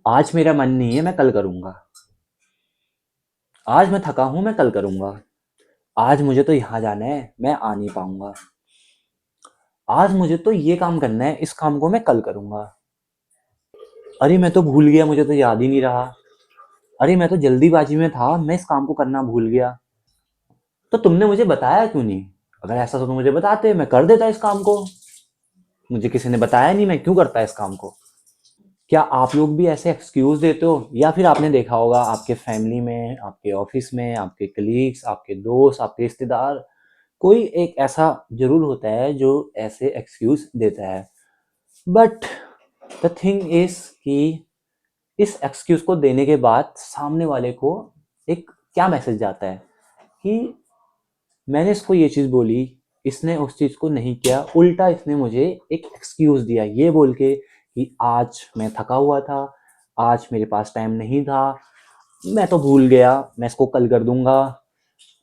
आज मेरा मन नहीं है, मैं कल करूँगा। आज मैं थका हूँ, मैं कल करूँगा। आज मुझे तो यहाँ जाना है, मैं आ नहीं पाऊँगा। आज मुझे तो ये काम करना है, इस काम को मैं कल करूँगा। अरे मैं तो भूल गया, मुझे तो याद ही नहीं रहा। अरे मैं तो जल्दीबाजी में था, मैं इस काम को करना भूल गया। तो तुमने मुझे बताया क्यों नहीं? अगर ऐसा तो तुम मुझे बताते, मैं कर देता इस काम को। मुझे किसी ने बताया नहीं, मैं क्यों करता इस काम को? क्या आप लोग भी ऐसे एक्सक्यूज देते हो? या फिर आपने देखा होगा आपके फैमिली में, आपके ऑफिस में, आपके कलीग्स, आपके दोस्त, आपके रिश्तेदार, कोई एक ऐसा जरूर होता है जो ऐसे एक्सक्यूज देता है। बट द थिंग इज कि इस एक्सक्यूज को देने के बाद सामने वाले को एक क्या मैसेज जाता है कि मैंने इसको ये चीज़ बोली, इसने उस चीज़ को नहीं किया, उल्टा इसने मुझे एक एक्सक्यूज दिया ये बोल के कि आज मैं थका हुआ था, आज मेरे पास टाइम नहीं था, मैं तो भूल गया, मैं इसको कल कर दूंगा,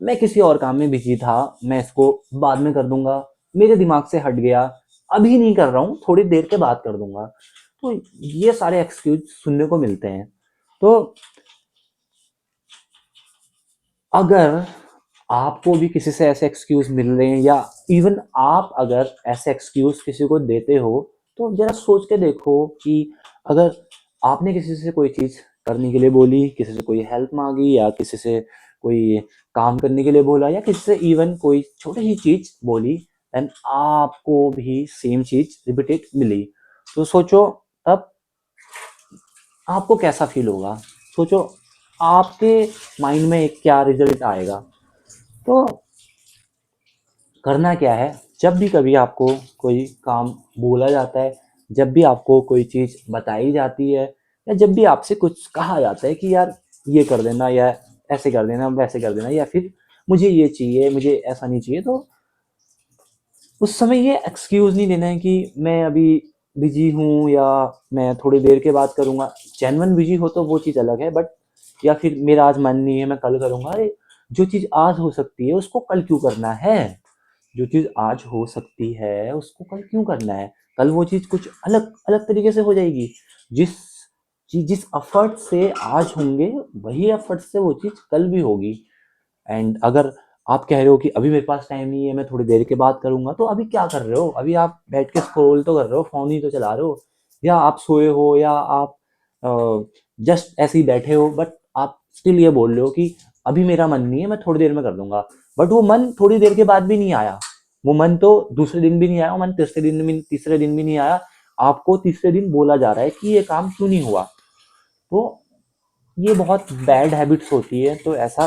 मैं किसी और काम में बिजी था, मैं इसको बाद में कर दूंगा, मेरे दिमाग से हट गया, अभी नहीं कर रहा हूँ, थोड़ी देर के बाद कर दूंगा। तो ये सारे एक्सक्यूज सुनने को मिलते हैं। तो अगर आपको भी किसी से ऐसे एक्सक्यूज मिल रहे हैं, या इवन आप अगर ऐसे एक्सक्यूज किसी को देते हो, तो जरा सोच के देखो कि अगर आपने किसी से कोई चीज़ करने के लिए बोली, किसी से कोई हेल्प मांगी, या किसी से कोई काम करने के लिए बोला, या किसी से इवन कोई छोटी सी चीज़ बोली, एंड आपको भी सेम चीज़ रिपीटेड मिली, तो सोचो तब आपको कैसा फील होगा। सोचो आपके माइंड में एक क्या रिजल्ट आएगा। तो करना क्या है, जब भी कभी आपको कोई काम बोला जाता है, जब भी आपको कोई चीज़ बताई जाती है, या जब भी आपसे कुछ कहा जाता है कि यार ये कर देना, या ऐसे कर देना, वैसे कर देना, या फिर मुझे ये चाहिए, मुझे ऐसा नहीं चाहिए, तो उस समय ये एक्सक्यूज़ नहीं देना है कि मैं अभी बिजी हूँ, या मैं थोड़ी देर के बाद करूँगा। जेन्युइन बिजी हो तो वो चीज़ अलग है, बट या फिर मेरा आज मन नहीं है, मैं कल करूँगा। अरे जो चीज़ आज हो सकती है उसको कल क्यों करना है? जो चीज़ आज हो सकती है उसको कल क्यों करना है? कल वो चीज़ कुछ अलग अलग तरीके से हो जाएगी। जिस जिस एफर्ट से आज होंगे, वही एफर्ट से वो चीज़ कल भी होगी। एंड अगर आप कह रहे हो कि अभी मेरे पास टाइम नहीं है, मैं थोड़ी देर के बाद करूंगा, तो अभी क्या कर रहे हो? अभी आप बैठ के स्क्रॉल तो कर रहे हो, फोन ही तो चला रहे हो, या आप सोए हो, या आप जस्ट ऐसे ही बैठे हो, बट आप स्टिल ये बोल रहे हो कि अभी मेरा मन नहीं है, मैं थोड़ी देर में कर दूंगा। बट वो मन थोड़ी देर के बाद भी नहीं आया, वो मन तो दूसरे दिन भी नहीं आया, वो मन तीसरे दिन भी नहीं आया। आपको तीसरे दिन बोला जा रहा है कि ये काम क्यों नहीं हुआ। तो ये बहुत बैड हैबिट्स होती है, तो ऐसा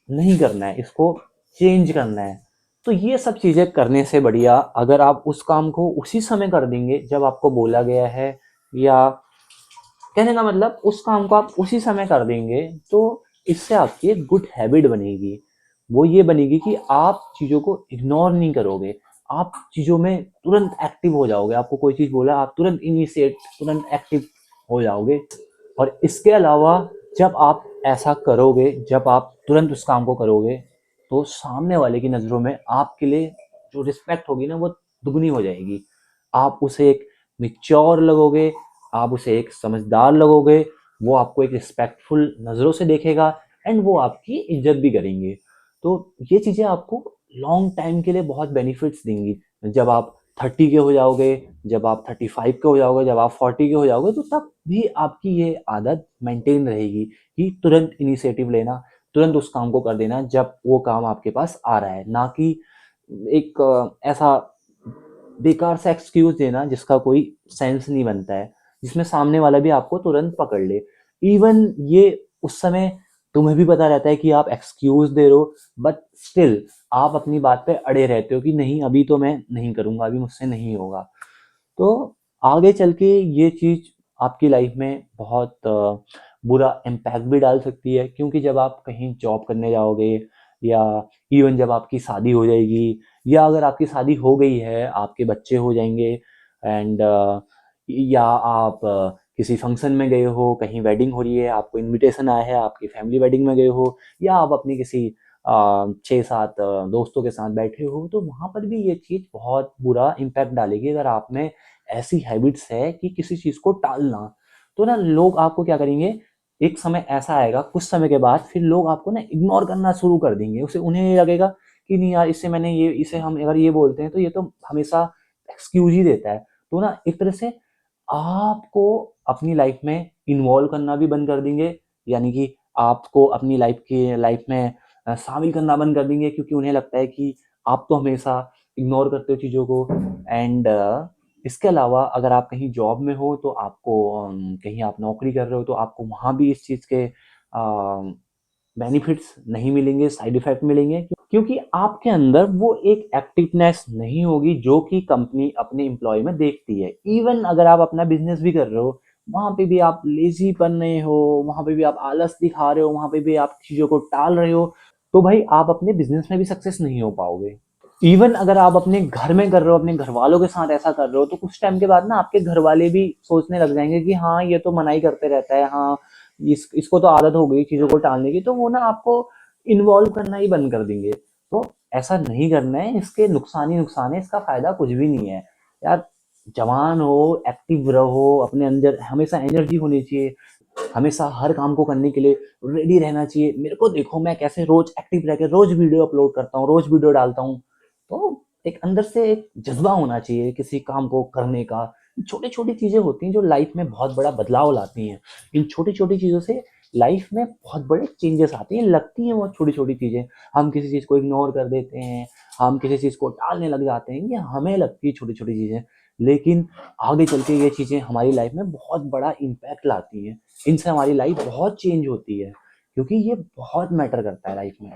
नहीं करना है, इसको चेंज करना है। तो ये सब चीज़ें करने से बढ़िया अगर आप उस काम को उसी समय कर देंगे जब आपको बोला गया है, या कहने का मतलब उस काम को आप उसी समय कर देंगे, तो इससे आपकी एक गुड हैबिट बनेगी। वो ये बनेगी कि आप चीज़ों को इग्नोर नहीं करोगे, आप चीज़ों में तुरंत एक्टिव हो जाओगे। आपको कोई चीज़ बोला, आप तुरंत इनिशिएट, तुरंत एक्टिव हो जाओगे। और इसके अलावा जब आप ऐसा करोगे, जब आप तुरंत उस काम को करोगे, तो सामने वाले की नज़रों में आपके लिए जो रिस्पेक्ट होगी ना, वो दुगनी हो जाएगी। आप उसे एक मिच्योर लगोगे, आप उसे एक समझदार लगोगे, वो आपको एक रिस्पेक्टफुल नज़रों से देखेगा, एंड वो आपकी इज्जत भी करेंगे। तो ये चीज़ें आपको लॉन्ग टाइम के लिए बहुत बेनिफिट्स देंगी। जब आप 30 के हो जाओगे, जब आप 35 के हो जाओगे, जब आप 40 के हो जाओगे, तो तब भी आपकी ये आदत मेंटेन रहेगी कि तुरंत इनिशिएटिव लेना, तुरंत उस काम को कर देना जब वो काम आपके पास आ रहा है, ना कि एक ऐसा बेकार सा एक्सक्यूज देना जिसका कोई सेंस नहीं बनता है, जिसमें सामने वाला भी आपको तुरंत पकड़ ले। इवन ये उस समय तुम्हें भी पता रहता है कि आप एक्सक्यूज दे रहे हो, बट स्टिल आप अपनी बात पे अड़े रहते हो कि नहीं, अभी तो मैं नहीं करूंगा, अभी मुझसे नहीं होगा। तो आगे चल के ये चीज़ आपकी लाइफ में बहुत बुरा इम्पैक्ट भी डाल सकती है, क्योंकि जब आप कहीं जॉब करने जाओगे, या इवन जब आपकी शादी हो जाएगी, या अगर आपकी शादी हो गई है, आपके बच्चे हो जाएंगे, एंड या आप किसी फंक्शन में गए हो, कहीं वेडिंग हो रही है, आपको इनविटेशन आया है, आपकी फैमिली वेडिंग में गए हो, या आप अपनी किसी 6-7 दोस्तों के साथ बैठे हो, तो वहाँ पर भी ये चीज़ बहुत बुरा इम्पैक्ट डालेगी अगर आप में ऐसी हैबिट्स है कि किसी चीज़ को टालना। तो ना लोग आपको क्या करेंगे, एक समय ऐसा आएगा कुछ समय के बाद फिर लोग आपको ना इग्नोर करना शुरू कर देंगे। उसे उन्हें ये लगेगा कि नहीं यार, इससे मैंने ये, इसे हम अगर ये बोलते हैं तो ये तो हमेशा एक्सक्यूज ही देता है। तो ना एक तरह से आपको अपनी लाइफ में इन्वॉल्व करना भी बंद कर देंगे, यानी कि आपको अपनी लाइफ में शामिल करना बंद कर देंगे, क्योंकि उन्हें लगता है कि आप तो हमेशा इग्नोर करते हो चीज़ों को। एंड इसके अलावा अगर आप कहीं जॉब में हो तो आपको कहीं आप नौकरी कर रहे हो तो आपको वहाँ भी इस चीज़ के बेनिफिट्स नहीं मिलेंगे, साइड इफेक्ट मिलेंगे, क्योंकि आपके अंदर वो एक एक्टिवनेस नहीं होगी जो कि कंपनी अपने एम्प्लॉय में देखती है। इवन अगर आप अपना बिजनेस भी कर रहे हो, वहाँ पे भी आप लेजी बन रहे हो, वहाँ पे भी आप आलस दिखा रहे हो, वहाँ पे भी आप चीज़ों को टाल रहे हो, तो भाई आप अपने बिजनेस में भी सक्सेस नहीं हो पाओगे। इवन अगर आप अपने घर में कर रहे हो, अपने घर वालों के साथ ऐसा कर रहे हो, तो कुछ टाइम के बाद ना आपके घर वाले भी सोचने लग जाएंगे कि हाँ ये तो मनाही करते रहता है, हाँ इसको तो आदत हो गई चीज़ों को टालने की, तो वो ना आपको इन्वॉल्व करना ही बंद कर देंगे। तो ऐसा नहीं करना है, इसके नुकसान ही नुकसान है, इसका फायदा कुछ भी नहीं है। यार जवान हो, एक्टिव रहो, अपने अंदर हमेशा एनर्जी होनी चाहिए, हमेशा हर काम को करने के लिए रेडी रहना चाहिए। मेरे को देखो मैं कैसे रोज एक्टिव रह के रोज वीडियो अपलोड करता हूँ, रोज वीडियो डालता हूँ। तो एक अंदर से एक जज्बा होना चाहिए किसी काम को करने का। छोटी छोटी चीजें होती हैं जो लाइफ में बहुत बड़ा बदलाव लाती हैं। इन छोटी छोटी चीजों से लाइफ में बहुत बड़े चेंजेस आते हैं, लगती हैं बहुत छोटी छोटी चीजें। हम किसी चीज को इग्नोर कर देते हैं, हम किसी चीज को टालने लग जाते हैं, ये हमें लगती है छोटी छोटी चीजें, लेकिन आगे चल के ये चीजें हमारी लाइफ में बहुत बड़ा इम्पैक्ट लाती हैं। इनसे हमारी लाइफ बहुत चेंज होती है, क्योंकि ये बहुत मैटर करता है लाइफ में।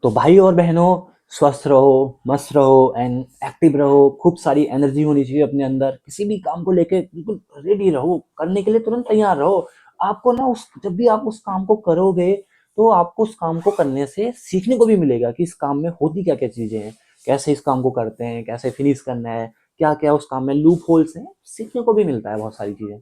तो भाई और बहनों, स्वस्थ रहो, मस्त रहो एंड एक्टिव रहो, खूब सारी एनर्जी होनी चाहिए अपने अंदर, किसी भी काम को लेके बिल्कुल रेडी रहो, करने के लिए तुरंत तैयार रहो। आपको ना उस जब भी आप उस काम को करोगे तो आपको उस काम को करने से सीखने को भी मिलेगा कि इस काम में होती क्या क्या चीजें हैं, कैसे इस काम को करते हैं, कैसे फिनिश करना है, क्या क्या उस काम में लूप होल्स हैं, सीखने को भी मिलता है बहुत सारी चीजें।